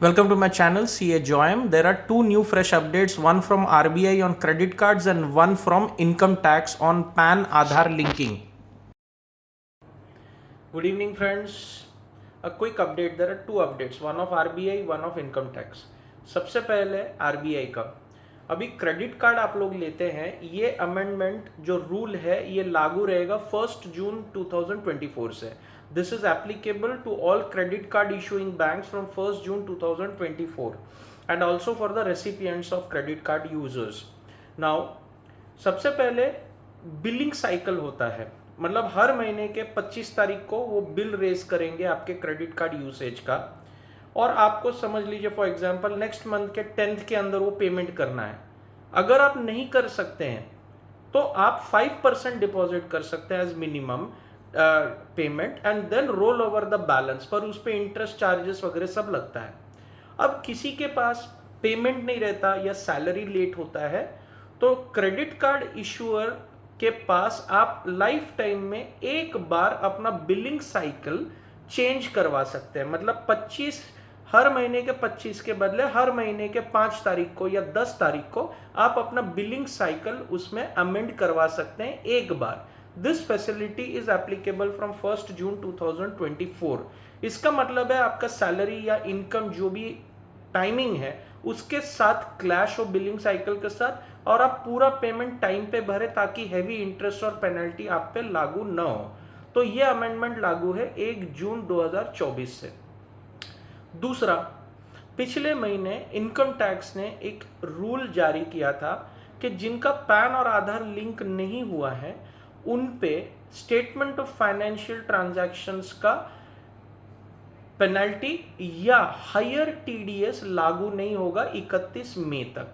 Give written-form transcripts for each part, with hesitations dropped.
Welcome to my channel CA Joyam. There are two new fresh updates, one from RBI on credit cards and one from income tax on PAN Aadhaar linking. Good evening friends. A quick update. There are two updates, one of RBI, one of income tax. सबसे पहले RBI का, अभी credit card आप लोग लेते हैं, ये amendment जो रूल है ये लागू रहेगा 1 जून 2024 से. This is applicable to all credit card issuing banks from 1 June 2024 and also for the recipients of credit card users. Now, सबसे पहले बिलिंग साइकिल होता है, मतलब हर महीने के 25 तारीख को वो बिल रेज करेंगे आपके क्रेडिट कार्ड यूसेज का, और आपको समझ लीजिए फॉर एग्जांपल नेक्स्ट मंथ के 10th के अंदर वो पेमेंट करना है. अगर आप नहीं कर सकते हैं तो आप 5% डिपॉजिट कर सकते हैं as minimum payment and then roll over the balance, पर उस पर इंटरेस्ट चार्जेस वगैरह सब लगता है. अब किसी के पास पेमेंट नहीं रहता या सैलरी लेट होता है तो क्रेडिट कार्ड इशूअर के पास आप लाइफ टाइम में एक बार अपना बिलिंग साइकिल चेंज करवा सकते हैं. मतलब 25 हर महीने के 25 के बदले हर महीने के 5 तारीख को या 10 तारीख को आप अपना बिलिंग साइकिल उसमें अमेंड करवा सकते हैं एक बार. This facility is applicable from 1 June 2024. इसका मतलब है आपका सैलरी या इनकम जो भी टाइमिंग है उसके साथ क्लैश हो बिलिंग साइकिल के साथ, और आप पूरा पेमेंट टाइम पे भरे ताकि हैवी इंटरेस्ट और पेनल्टी आप पे लागू न हो. तो ये अमेंडमेंट लागू है 1 जून 2024 से. दूसरा, पिछले महीने इनकम टैक्स ने एक रूल जारी किया था कि जिनका पैन और आधार लिंक नहीं हुआ है उन पे स्टेटमेंट ऑफ फाइनेंशियल ट्रांजैक्शंस का पेनल्टी या हायर टीडीएस लागू नहीं होगा 31 मई तक.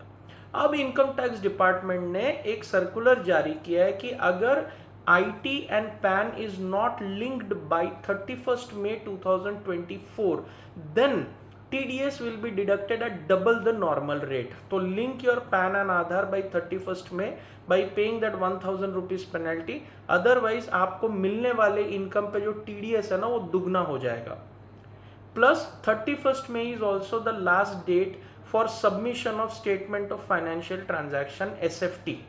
अब इनकम टैक्स डिपार्टमेंट ने एक सर्कुलर जारी किया है कि अगर IT and PAN is not linked by 31st May 2024, then TDS will be deducted at double the normal rate. So link your PAN and Aadhaar by 31st May by paying that 1000 rupees penalty. Otherwise आपको मिलने वाले income पे जो TDS है ना वो दुगना हो जाएगा. Plus 31st May is also the last date for submission of statement of financial transaction SFT.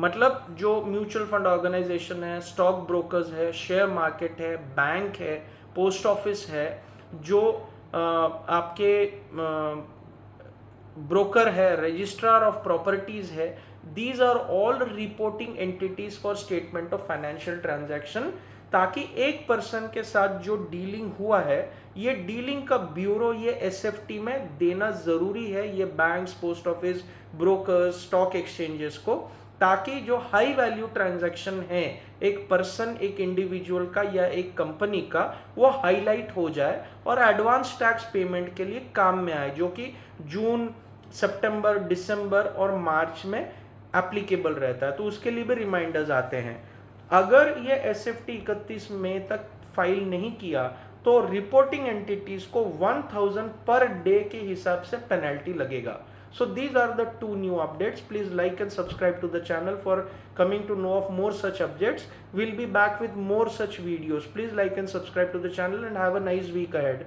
मतलब जो म्यूचुअल फंड ऑर्गेनाइजेशन है, स्टॉक ब्रोकर्स है, शेयर मार्केट है, बैंक है, पोस्ट ऑफिस है, जो आपके ब्रोकर है, रजिस्ट्रार ऑफ प्रॉपर्टीज है, these are all reporting entities for statement of financial transaction, ताकि एक पर्सन के साथ जो डीलिंग हुआ है ये डीलिंग का ब्यूरो ये एसएफटी में देना जरूरी है, ये banks, post office, brokers, stock exchanges को, ताकि जो हाई वैल्यू ट्रांजैक्शन है एक पर्सन, एक इंडिविजुअल का या एक कंपनी का, वो हाईलाइट हो जाए और एडवांस टैक्स पेमेंट के लिए काम में आए, जो कि जून, सितंबर, दिसंबर और मार्च में एप्लीकेबल रहता है. तो उसके लिए भी रिमाइंडर्स आते हैं. अगर ये एसएफटी 31 मई तक फाइल नहीं किया तो रिपोर्टिंग एंटिटीज को 1000 पर डे के हिसाब से पेनल्टी लगेगा. So these are the two new updates. Please like and subscribe to the channel for coming to know of more such updates. We'll be back with more such videos. Please like and subscribe to the channel and have a nice week ahead.